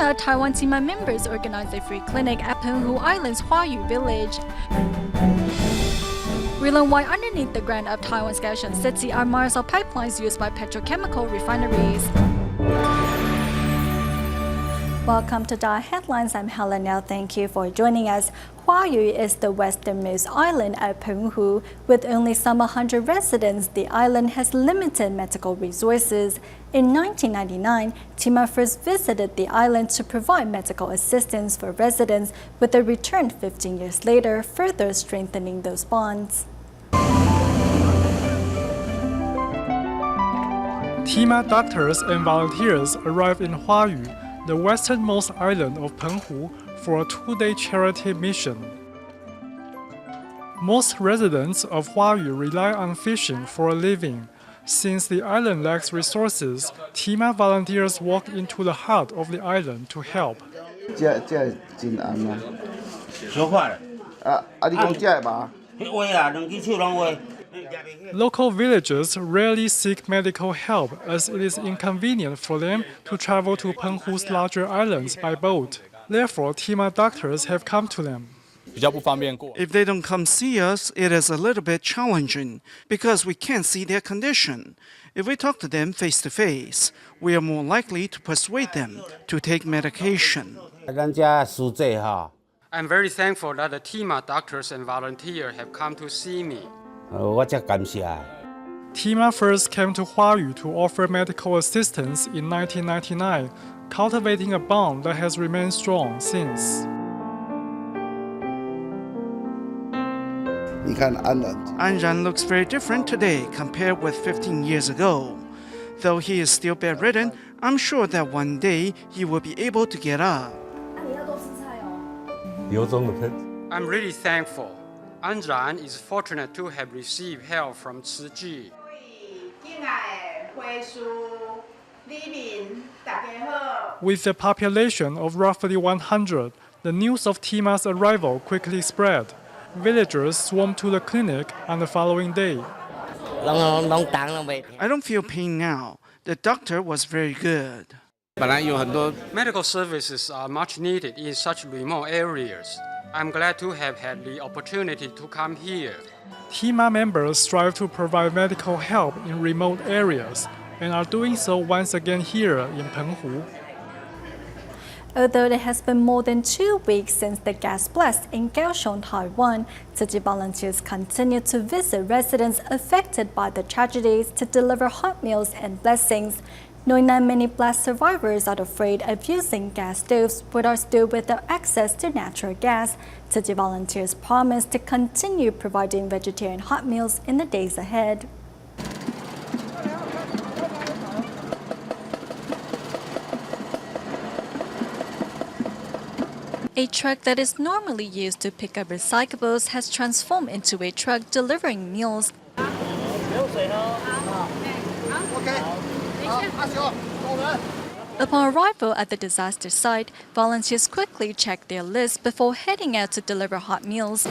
TIMA, Taiwan TIMA members organized a free clinic at Penghu Island's Huayu village. We learn why underneath the ground of Taiwan's Kaohsiung city are miles of pipelines used by petrochemical refineries. Welcome to DaAi Headlines. I'm Helen Now. Thank you for joining us. Huayu is the westernmost island at Penghu. With only some 100 residents, the island has limited medical resources. In 1999, TIMA first visited the island to provide medical assistance for residents, with a return 15 years later, further strengthening those bonds. TIMA doctors and volunteers arrived in Huayu, the westernmost island of Penghu, for a two-day charity mission. Most residents of Huayu rely on fishing for a living. Since the island lacks resources, TIMA volunteers walk into the heart of the island to help. Local villagers rarely seek medical help as it is inconvenient for them to travel to Penghu's larger islands by boat. Therefore, TIMA doctors have come to them. If they don't come see us, it is a little bit challenging because we can't see their condition. If we talk to them face to face, we are more likely to persuade them to take medication. I'm very thankful that the TIMA doctors and volunteers have come to see me. TIMA first came to Huayu to offer medical assistance in 1999, cultivating a bond that has remained strong since. Anran looks very different today compared with 15 years ago. Though he is still bedridden, I'm sure that one day he will be able to get up. I'm really thankful. Anran is fortunate to have received help from Ma慈Ji. With a population of roughly 100, the news of TIMA's arrival quickly spread. Villagers swarmed to the clinic on the following day. I don't feel pain now. The doctor was very good. Medical services are much needed in such remote areas. I'm glad to have had the opportunity to come here. TIMA members strive to provide medical help in remote areas and are doing so once again here in Penghu. Although it has been more than 2 weeks since the gas blast in Kaohsiung, Taiwan, DaAi volunteers continue to visit residents affected by the tragedies to deliver hot meals and blessings. Knowing that many blast survivors are afraid of using gas stoves but are still without access to natural gas, DaAi volunteers promise to continue providing vegetarian hot meals in the days ahead. A truck that is normally used to pick up recyclables has transformed into a truck delivering meals. Upon arrival at the disaster site, volunteers quickly check their list before heading out to deliver hot meals.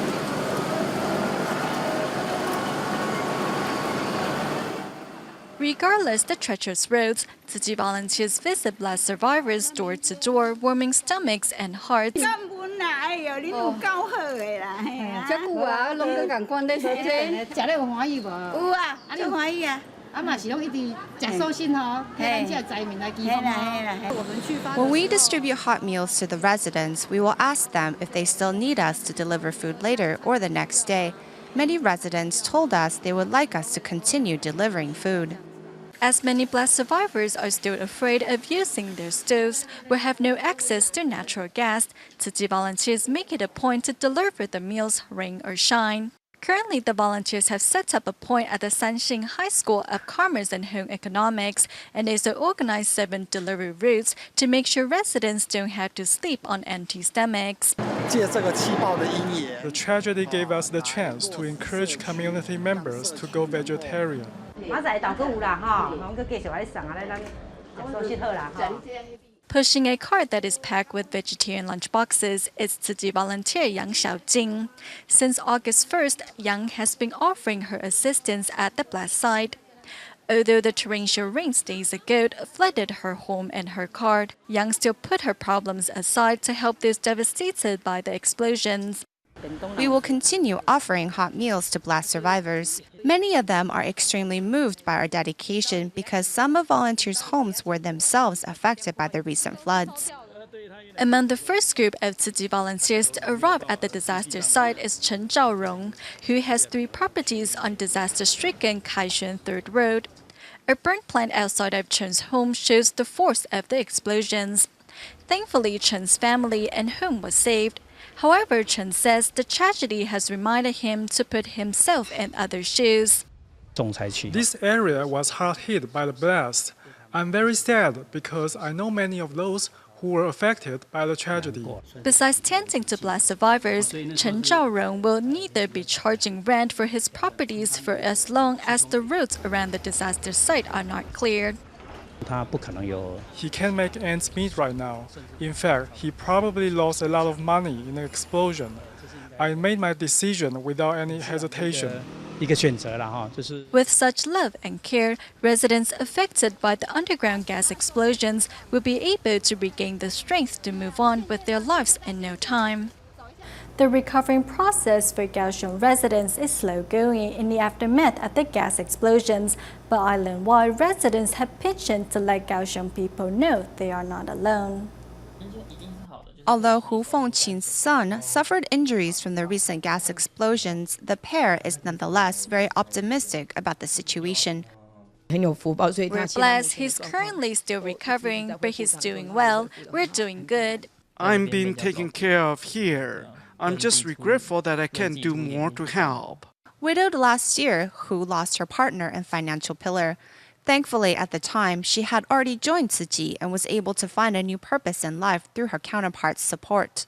Regardless the treacherous roads, DaAi volunteers visit blast survivors door to door, warming stomachs and hearts. When we distribute hot meals to the residents, we will ask them if they still need us to deliver food later or the next day. Many residents told us they would like us to continue delivering food. As many blast survivors are still afraid of using their stoves or have no access to natural gas, DaAi volunteers make it a point to deliver the meals, rain or shine. Currently, the volunteers have set up a point at the Sanxing High School of Commerce and Home Economics, and they also organized 7 delivery routes to make sure residents don't have to sleep on empty stomachs. The tragedy gave us the chance to encourage community members to go vegetarian. Pushing a cart that is packed with vegetarian lunchboxes is DaAi volunteer Yang Xiaojing. Since August 1st, Yang has been offering her assistance at the blast site. Although the torrential rains days ago flooded her home and her car, Yang still put her problems aside to help those devastated by the explosions. We will continue offering hot meals to blast survivors. Many of them are extremely moved by our dedication because some of volunteers' homes were themselves affected by the recent floods. Among the first group of Tzu Chi volunteers to arrive at the disaster site is Chen Zhaorong, who has 3 properties on disaster-stricken Kaohsiung 3rd Road. A burnt plant outside of Chen's home shows the force of the explosions. Thankfully, Chen's family and home was saved. However, Chen says the tragedy has reminded him to put himself in others' shoes. This area was hard hit by the blast. I'm very sad because I know many of those who were affected by the tragedy. Besides tending to blast survivors, Chen Zhaorong will neither be charging rent for his properties for as long as the roads around the disaster site are not cleared. He can't make ends meet right now. In fact, he probably lost a lot of money in the explosion. I made my decision without any hesitation. With such love and care, residents affected by the underground gas explosions will be able to regain the strength to move on with their lives in no time. The recovering process for Kaohsiung residents is slow going in the aftermath of the gas explosions, but island-wide residents have pitched in to let Kaohsiung people know they are not alone. Although Hu Fengqing's son suffered injuries from the recent gas explosions, the pair is nonetheless very optimistic about the situation. We're blessed. He's currently still recovering, but he's doing well. We're doing good. I'm being taken care of here. I'm just regretful that I can't do more to help. Widowed last year, Hu lost her partner and financial pillar. Thankfully, at the time, she had already joined Tzu Chi and was able to find a new purpose in life through her counterpart's support.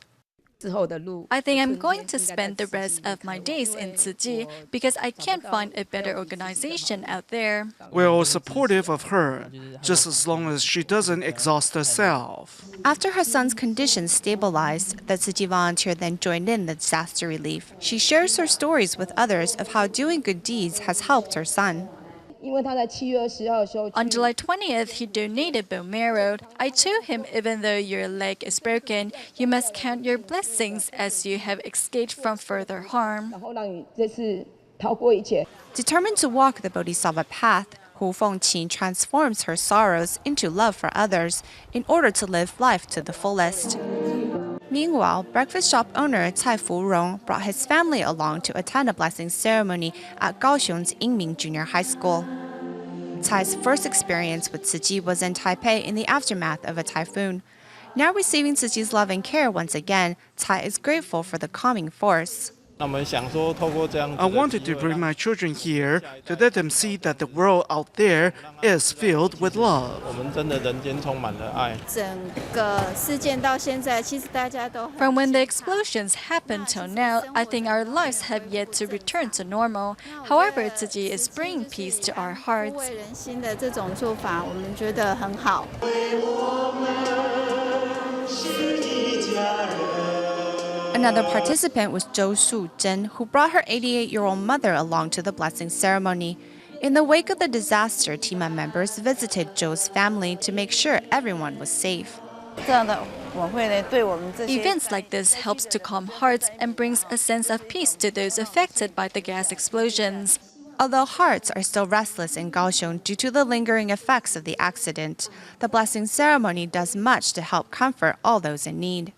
I think I'm going to spend the rest of my days in Tzu Chi because I can't find a better organization out there. We're all supportive of her, just as long as she doesn't exhaust herself. After her son's condition stabilized, the Tzu Chi volunteer then joined in the disaster relief. She shares her stories with others of how doing good deeds has helped her son. On July 20th, he donated bone marrow. I told him, even though your leg is broken, you must count your blessings as you have escaped from further harm. Determined to walk the Bodhisattva path, Hu Fengqing transforms her sorrows into love for others in order to live life to the fullest. Meanwhile, breakfast shop owner Cai Furong brought his family along to attend a blessing ceremony at Kaohsiung's Yingming Junior High School. Cai's first experience with Tzu Chi was in Taipei in the aftermath of a typhoon. Now receiving Tzu Chi's love and care once again, Cai is grateful for the calming force. I wanted to bring my children here to let them see that the world out there is filled with love. From when the explosions happened till now, I think our lives have yet to return to normal. However, Tzu Chi is bringing peace to our hearts. Another participant was Zhou Su-zhen, who brought her 88-year-old mother along to the blessing ceremony. In the wake of the disaster, TIMA members visited Zhou's family to make sure everyone was safe. Events like this helps to calm hearts and brings a sense of peace to those affected by the gas explosions. Although hearts are still restless in Kaohsiung due to the lingering effects of the accident, the blessing ceremony does much to help comfort all those in need.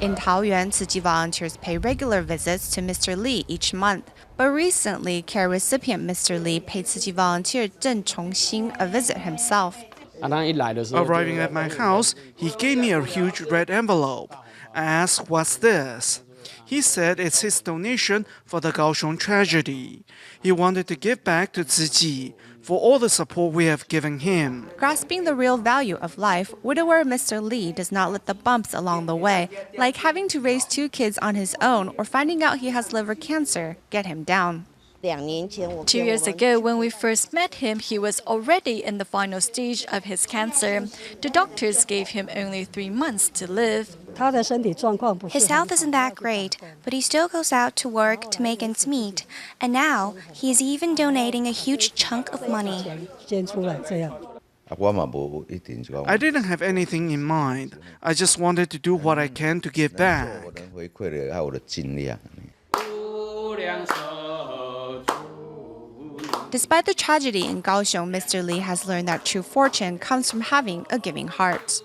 In Taoyuan, Tzu Chi volunteers pay regular visits to Mr. Li each month, but recently, care recipient Mr. Li paid Tzu Chi volunteer Zheng Chongxing a visit himself. Arriving at my house, he gave me a huge red envelope. I asked, "What's this?" He said it's his donation for the Kaohsiung tragedy. He wanted to give back to Tzu Chi for all the support we have given him. Grasping the real value of life, widower Mr. Li does not let the bumps along the way, like having to raise 2 kids on his own or finding out he has liver cancer, get him down. 2 years ago, when we first met him, he was already in the final stage of his cancer. The doctors gave him only 3 months to live. His health isn't that great, but he still goes out to work to make ends meet. And now, he is even donating a huge chunk of money. I didn't have anything in mind. I just wanted to do what I can to give back. Despite the tragedy in Kaohsiung, Mr. Lee has learned that true fortune comes from having a giving heart.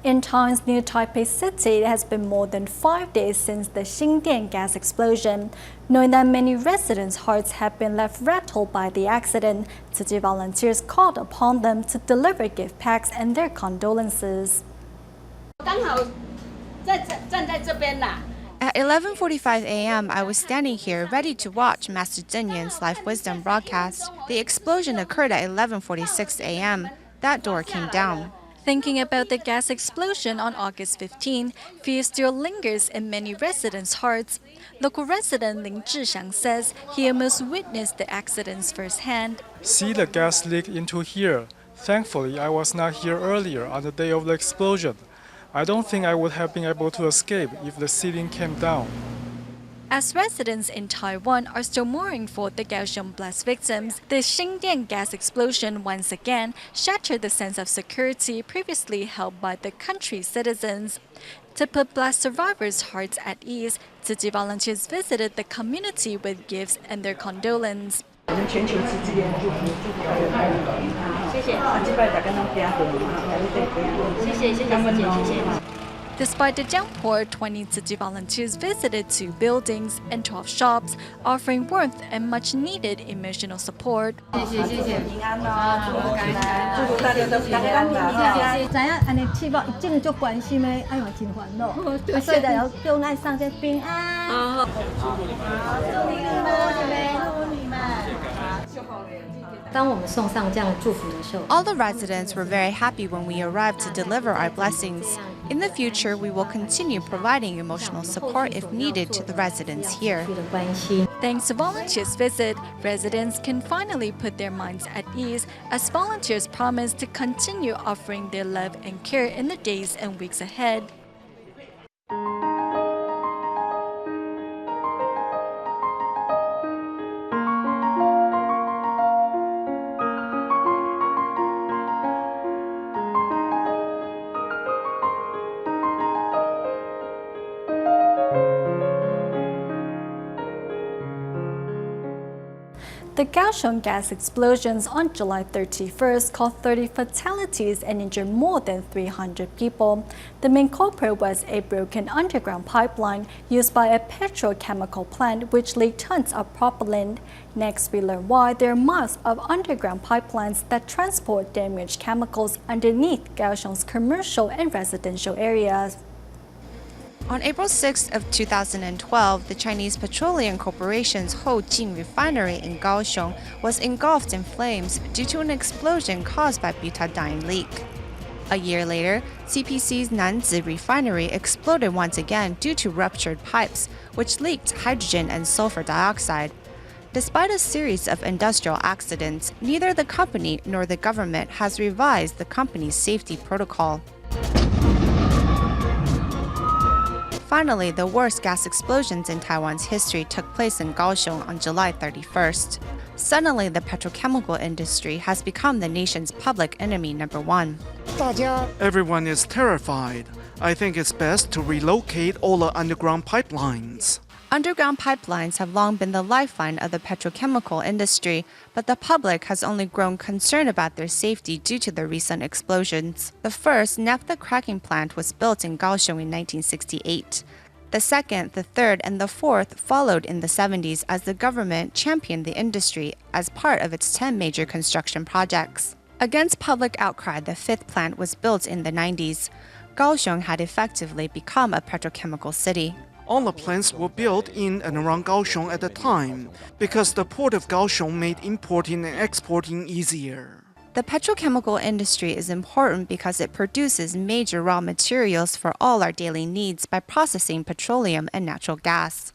In Taiwan's New Taipei City, it has been more than 5 days since the Xingdian gas explosion. Knowing that many residents' hearts have been left rattled by the accident, Tzu volunteers called upon them to deliver gift packs and their condolences. At 11:45 a.m., I was standing here ready to watch Master Zhenyan's Life Wisdom broadcast. The explosion occurred at 11:46 a.m. That door came down. Thinking about the gas explosion on August 15, fear still lingers in many residents' hearts. Local resident Ling Zhixiang says he almost witnessed the accidents firsthand. See the gas leak into here. Thankfully, I was not here earlier on the day of the explosion. I don't think I would have been able to escape if the ceiling came down. As residents in Taiwan are still mourning for the Kaohsiung blast victims, the Xingdian gas explosion once again shattered the sense of security previously held by the country's citizens. To put blast survivors' hearts at ease, Tzu volunteers visited the community with gifts and their condolence. Despite the downpour, 20 Tzu volunteers visited 2 buildings and 12 shops, offering warmth and much-needed emotional support. All the residents were very happy when we arrived to deliver our blessings. In the future, we will continue providing emotional support if needed to the residents here. Thanks to volunteers' visit, residents can finally put their minds at ease as volunteers promise to continue offering their love and care in the days and weeks ahead. The Kaohsiung gas explosions on July 31st caused 30 fatalities and injured more than 300 people. The main culprit was a broken underground pipeline used by a petrochemical plant which leaked tons of propellant. Next, we learn why there are miles of underground pipelines that transport damaged chemicals underneath Kaohsiung's commercial and residential areas. On April 6 of 2012, the Chinese Petroleum Corporation's Huayu refinery in Kaohsiung was engulfed in flames due to an explosion caused by butadiene leak. A year later, CPC's Nanzi refinery exploded once again due to ruptured pipes, which leaked hydrogen and sulfur dioxide. Despite a series of industrial accidents, neither the company nor the government has revised the company's safety protocol. Finally, the worst gas explosions in Taiwan's history took place in Kaohsiung on July 31st. Suddenly, the petrochemical industry has become the nation's public enemy number 1. Everyone is terrified. I think it's best to relocate all the underground pipelines. Underground pipelines have long been the lifeline of the petrochemical industry, but the public has only grown concerned about their safety due to the recent explosions. The first naphtha cracking plant was built in Kaohsiung in 1968. The second, the third, and the fourth followed in the 70s as the government championed the industry as part of its 10 major construction projects. Against public outcry, the fifth plant was built in the 90s. Kaohsiung had effectively become a petrochemical city. All the plants were built in and around Kaohsiung at the time because the port of Kaohsiung made importing and exporting easier. The petrochemical industry is important because it produces major raw materials for all our daily needs by processing petroleum and natural gas.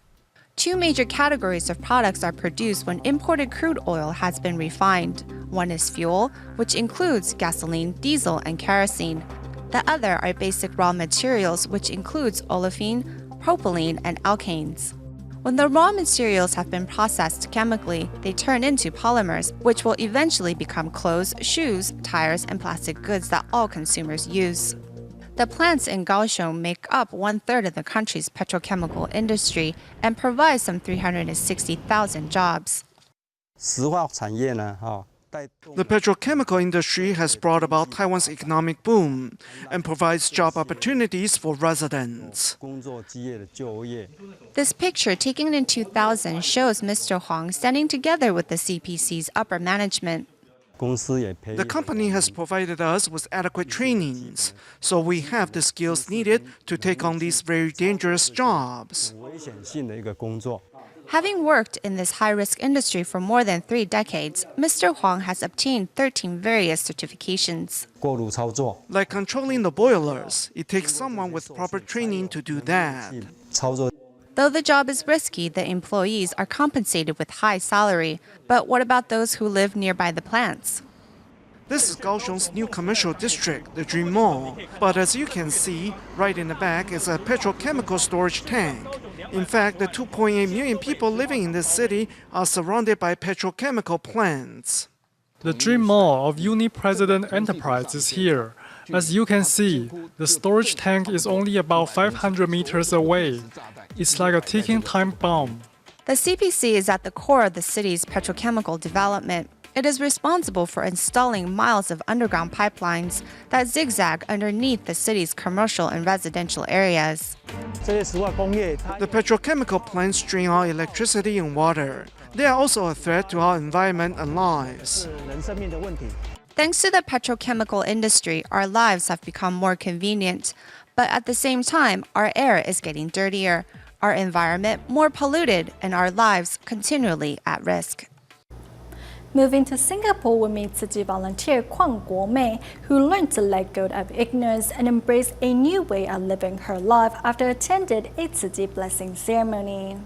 Two major categories of products are produced when imported crude oil has been refined. One is fuel, which includes gasoline, diesel, and kerosene. The other are basic raw materials, which includes olefin, propylene, and alkanes. When the raw materials have been processed chemically, they turn into polymers, which will eventually become clothes, shoes, tires, and plastic goods that all consumers use. The plants in Kaohsiung make up 1/3 of the country's petrochemical industry and provide some 360,000 jobs. The petrochemical industry has brought about Taiwan's economic boom and provides job opportunities for residents. This picture taken in 2000 shows Mr. Huang standing together with the CPC's upper management. The company has provided us with adequate trainings, so we have the skills needed to take on these very dangerous jobs. Having worked in this high-risk industry for more than 3 decades, Mr. Huang has obtained 13 various certifications. Like controlling the boilers, it takes someone with proper training to do that. Though the job is risky, the employees are compensated with high salary. But what about those who live nearby the plants? This is Kaohsiung's new commercial district, the Dream Mall. But as you can see, right in the back is a petrochemical storage tank. In fact, the 2.8 million people living in this city are surrounded by petrochemical plants. The Dream Mall of Uni-President Enterprise is here. As you can see, the storage tank is only about 500 meters away. It's like a ticking time bomb. The CPC is at the core of the city's petrochemical development. It is responsible for installing miles of underground pipelines that zigzag underneath the city's commercial and residential areas. The petrochemical plants drain our electricity and water. They are also a threat to our environment and lives. Thanks to the petrochemical industry, our lives have become more convenient. But at the same time, our air is getting dirtier, our environment more polluted, and our lives continually at risk. Moving to Singapore, we meet Tzu Chi volunteer Kwang Kuo-mei, who learned to let go of ignorance and embrace a new way of living her life after attended a Tzu Chi blessing ceremony.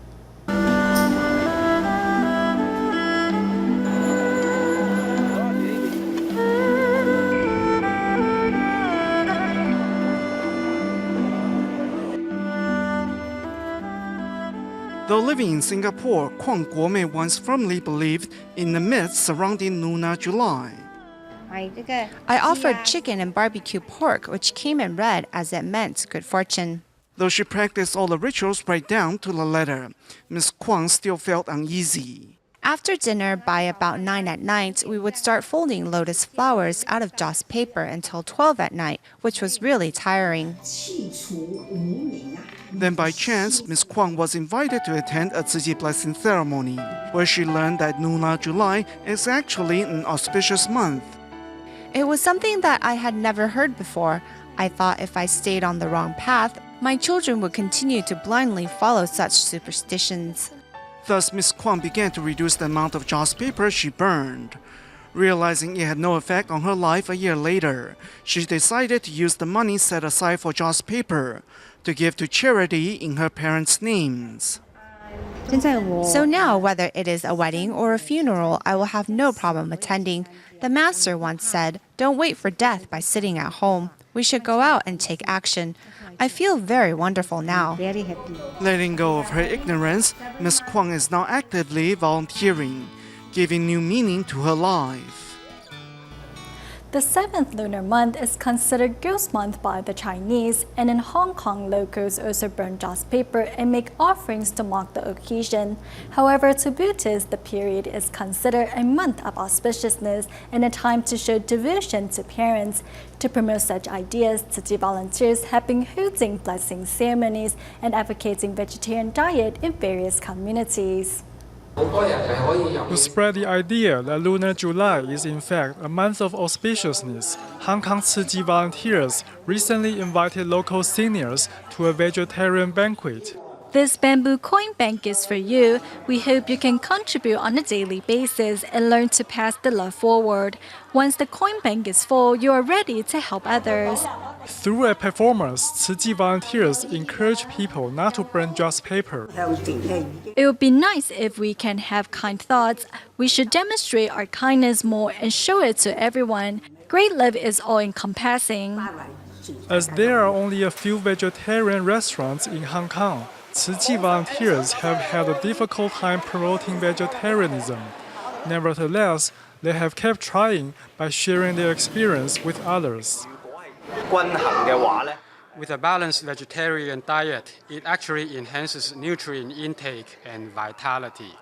Though living in Singapore, Kwang Kuo-mei once firmly believed in the myths surrounding Lunar July. I offered chicken and barbecue pork, which came in red as it meant good fortune. Though she practiced all the rituals right down to the letter, Miss Kwang still felt uneasy. After dinner, by about 9 at night, we would start folding lotus flowers out of joss paper until 12 at night, which was really tiring. Then by chance, Miss Kwang was invited to attend a Tzu Chi blessing ceremony, where she learned that Lunar July is actually an auspicious month. It was something that I had never heard before. I thought if I stayed on the wrong path, my children would continue to blindly follow such superstitions. Thus, Miss Kwang began to reduce the amount of joss paper she burned. Realizing it had no effect on her life a year later, she decided to use the money set aside for joss paper to give to charity in her parents' names. So now, whether it is a wedding or a funeral, I will have no problem attending. The master once said, "Don't wait for death by sitting at home. We should go out and take action." I feel very wonderful now. Letting go of her ignorance, Miss Kwang is now actively volunteering, giving new meaning to her life. The 7th lunar month is considered Ghost Month by the Chinese, and in Hong Kong, locals also burn joss paper and make offerings to mark the occasion. However, to Buddhists, the period is considered a month of auspiciousness and a time to show devotion to parents. To promote such ideas, Tzu Chi volunteers have been holding blessing ceremonies and advocating vegetarian diet in various communities. To spread the idea that Lunar July is in fact a month of auspiciousness, Hong Kong Tzu Chi volunteers recently invited local seniors to a vegetarian banquet. This bamboo coin bank is for you. We hope you can contribute on a daily basis and learn to pass the love forward. Once the coin bank is full, you are ready to help others. Through a performance, Tzu Chi volunteers encourage people not to burn just paper. It would be nice if we can have kind thoughts. We should demonstrate our kindness more and show it to everyone. Great love is all-encompassing. As there are only a few vegetarian restaurants in Hong Kong, Tzu Chi volunteers have had a difficult time promoting vegetarianism. Nevertheless, they have kept trying by sharing their experience with others. With a balanced vegetarian diet, it actually enhances nutrient intake and vitality.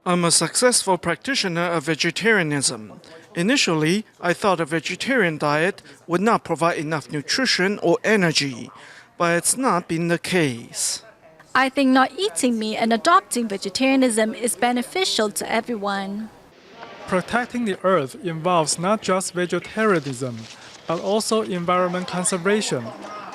I'm a successful practitioner of vegetarianism. Initially, I thought a vegetarian diet would not provide enough nutrition or energy, but it's not been the case. I think not eating meat and adopting vegetarianism is beneficial to everyone. Protecting the earth involves not just vegetarianism, but also environment conservation.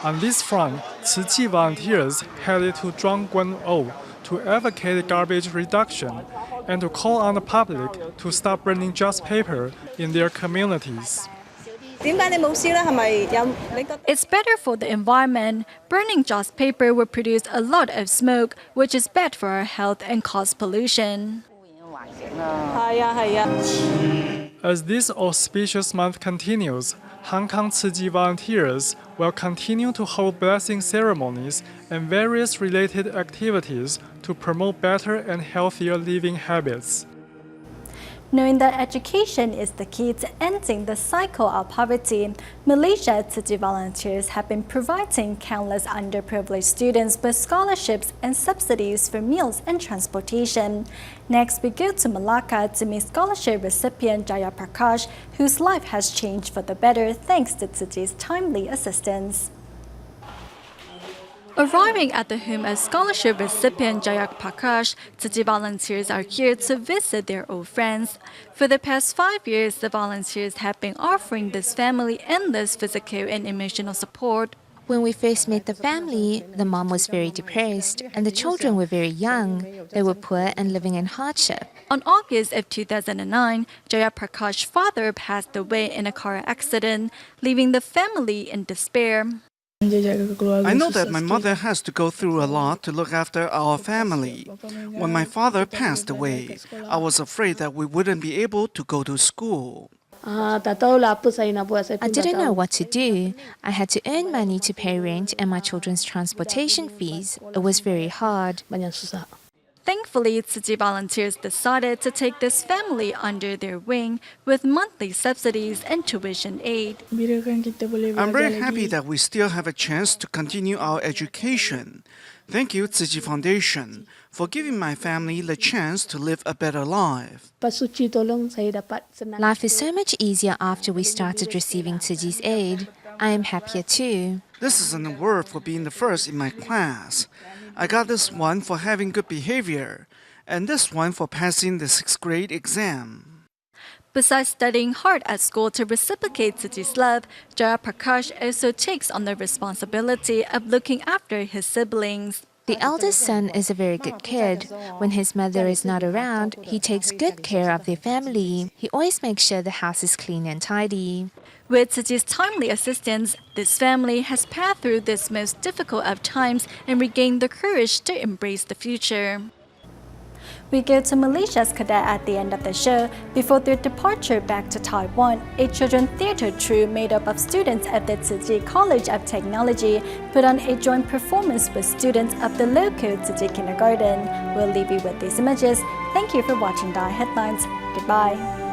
On this front, Tzu Chi volunteers headed to Zhuangguan-o to advocate garbage reduction and to call on the public to stop burning just paper in their communities. It's better for the environment. Burning just paper will produce a lot of smoke, which is bad for our health and cause pollution. As this auspicious month continues, Hong Kong Tzu Chi volunteers will continue to hold blessing ceremonies and various related activities to promote better and healthier living habits. Knowing that education is the key to ending the cycle of poverty, Malaysia Tzu Chi volunteers have been providing countless underprivileged students with scholarships and subsidies for meals and transportation. Next, we go to Malacca to meet scholarship recipient Jaya Prakash, whose life has changed for the better thanks to Tzu Chi's timely assistance. Arriving at the home of scholarship recipient Jaya Prakash, Tzu Chi volunteers are here to visit their old friends. For the past 5 years, the volunteers have been offering this family endless physical and emotional support. When we first met the family, the mom was very depressed and the children were very young. They were poor and living in hardship. On August of 2009, Jaya Prakash's father passed away in a car accident, leaving the family in despair. I know that my mother has to go through a lot to look after our family. When my father passed away, I was afraid that we wouldn't be able to go to school. I didn't know what to do. I had to earn money to pay rent and my children's transportation fees. It was very hard. Thankfully, Tzu Chi volunteers decided to take this family under their wing with monthly subsidies and tuition aid. I'm very happy that we still have a chance to continue our education. Thank you, Tzu Chi Foundation, for giving my family the chance to live a better life. Life is so much easier after we started receiving Tzu Chi's aid. I am happier too. This is an award for being the first in my class. I got this one for having good behavior, and this one for passing the 6th grade exam. Besides studying hard at school to reciprocate Tzu Chi's love, Jaya Prakash also takes on the responsibility of looking after his siblings. The eldest son is a very good kid. When his mother is not around, he takes good care of their family. He always makes sure the house is clean and tidy. With Tzu Chi's timely assistance, this family has passed through this most difficult of times and regained the courage to embrace the future. We go to Malaysia's cadet at the end of the show. Before their departure back to Taiwan, a children's theatre troupe made up of students at the Tzu Chi College of Technology put on a joint performance with students of the local Tzu Chi kindergarten. We'll leave you with these images. Thank you for watching DaAi Headlines. Goodbye.